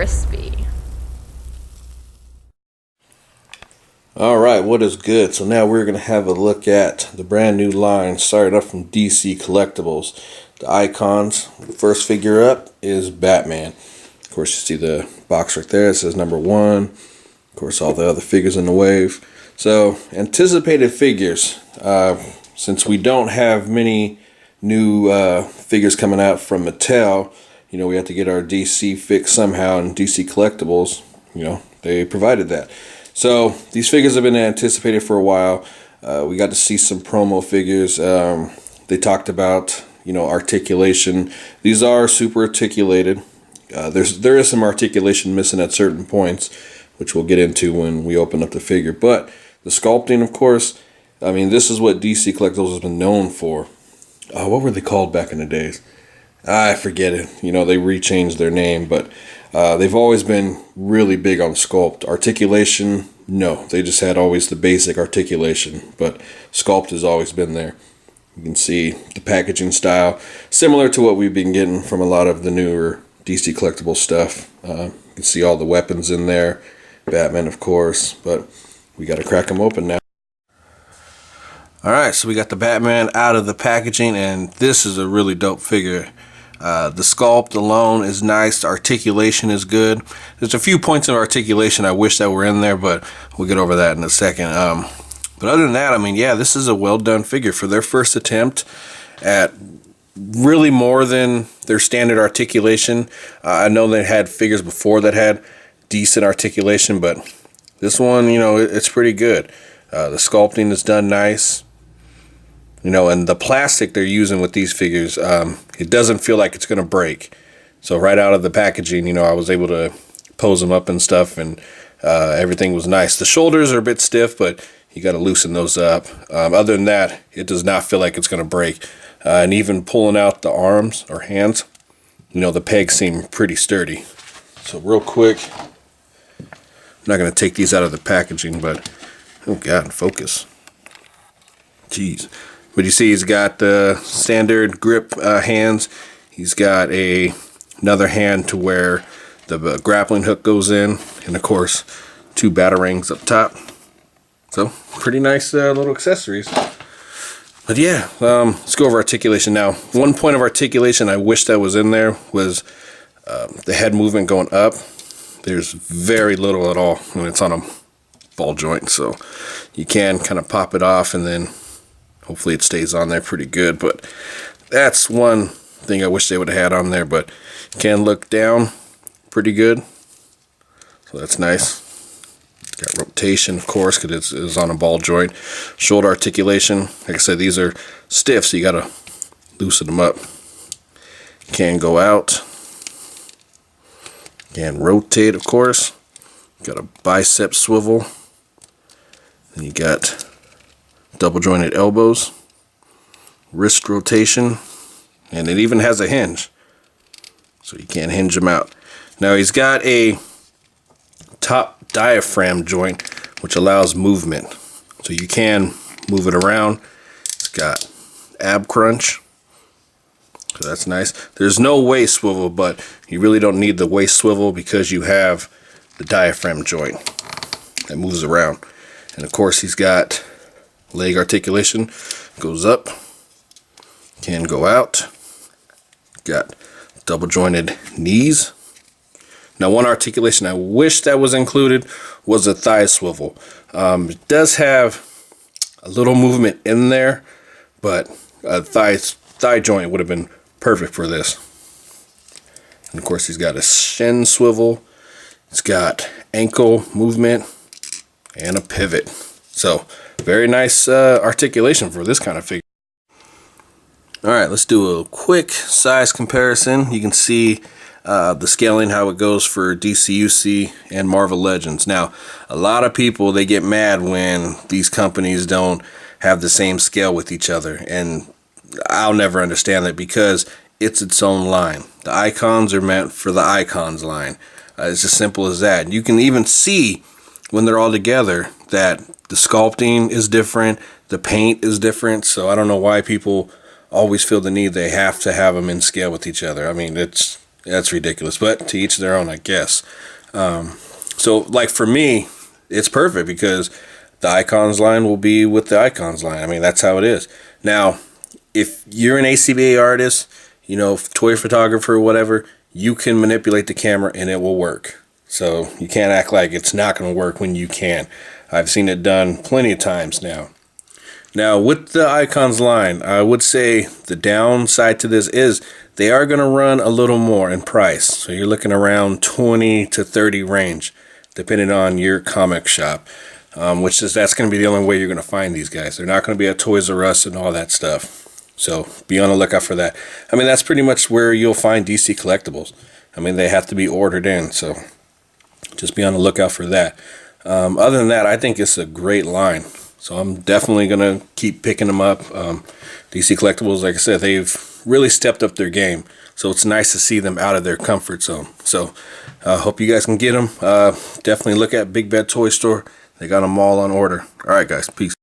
crispy. Alright, what is good? So now we're going to have a look at the brand new line started up from DC Collectibles. The icons, the first figure up is Batman. Of course, you see the box right there. It says number 1. Of course, all the other figures in the wave. So, anticipated figures. Since we don't have many new figures coming out from Mattel, you know, we have to get our DC fix somehow, and DC Collectibles, you know, they provided that. So these figures have been anticipated for a while. We got to see some promo figures. They talked about, you know, articulation. These are super articulated. There is some articulation missing at certain points, which we'll get into when we open up the figure. But the sculpting, of course, I mean, this is what DC Collectibles has been known for. What were they called back in the days? I forget it. You know, they rechanged their name, but they've always been really big on sculpt. Articulation, no. They just had always the basic articulation, but sculpt has always been there. You can see the packaging style, similar to what we've been getting from a lot of the newer DC Collectible stuff. You can see all the weapons in there. Batman, of course, but we got to crack them open now. Alright, so we got the Batman out of the packaging, and this is a really dope figure. The sculpt alone is nice. The articulation is good. There's a few points of articulation I wish that were in there, but we'll get over that in a second. But other than that, I mean, yeah, this is a well done figure for their first attempt at really more than their standard articulation. I know they had figures before that had decent articulation, but this one, you know, it's pretty good. The sculpting is done nice. You know, and the plastic they're using with these figures, it doesn't feel like it's going to break. So right out of the packaging, you know, I was able to pose them up and stuff, and everything was nice. The shoulders are a bit stiff, but you got to loosen those up. Other than that, it does not feel like it's going to break. And even pulling out the arms or hands, you know, the pegs seem pretty sturdy. So real quick, I'm not going to take these out of the packaging, but, oh God, focus. Jeez. But you see he's got the standard grip hands. He's got another hand to where the grappling hook goes in. And of course, 2 batarangs up top. So, pretty nice little accessories. But yeah, let's go over articulation now. One point of articulation I wish that was in there was the head movement going up. There's very little at all when it's on a ball joint. So, you can kind of pop it off and then hopefully it stays on there pretty good, but that's one thing I wish they would have had on there, but you can look down pretty good, so that's nice. Got rotation, of course, because it's on a ball joint. Shoulder articulation, like I said, these are stiff, so you got to loosen them up. Can go out. Can rotate, of course. Got a bicep swivel. Then you got double jointed elbows, wrist rotation, and it even has a hinge, so you can't hinge them out. Now he's got a top diaphragm joint which allows movement, so you can move it around. It's got ab crunch, so that's nice. There's no waist swivel, but you really don't need the waist swivel because you have the diaphragm joint that moves around. And of course he's got leg articulation, goes up, can go out. Got double jointed knees. Now, one articulation I wish that was included was a thigh swivel. It does have a little movement in there, but a thigh joint would have been perfect for this. And of course, he's got a shin swivel. It's got ankle movement and a pivot. So, very nice articulation for this kind of figure. Alright, let's do a quick size comparison. You can see the scaling, how it goes for DCUC and Marvel Legends. Now, a lot of people, they get mad when these companies don't have the same scale with each other. And I'll never understand that because it's its own line. The icons are meant for the icons line. It's as simple as that. You can even see when they're all together that the sculpting is different, the paint is different, so I don't know why people always feel the need they have to have them in scale with each other. I mean, it's That's ridiculous, but to each their own, I guess. So like for me, it's perfect because the Icons line will be with the Icons line. I mean, that's how it is. Now, if you're an ACBA artist, you know, toy photographer or whatever, you can manipulate the camera and it will work. So you can't act like it's not going to work when you can. I've seen it done plenty of times now. Now, with the Icons line, I would say the downside to this is they are going to run a little more in price. So you're looking around 20 to 30 range, depending on your comic shop, that's going to be the only way you're going to find these guys. They're not going to be at Toys R Us and all that stuff. So be on the lookout for that. I mean, that's pretty much where you'll find DC collectibles. I mean, they have to be ordered in, so just be on the lookout for that. Other than that, I think it's a great line. So I'm definitely going to keep picking them up. DC Collectibles, like I said, they've really stepped up their game. So it's nice to see them out of their comfort zone. So I hope you guys can get them. Definitely look at Big Bad Toy Store. They got them all on order. All right, guys. Peace.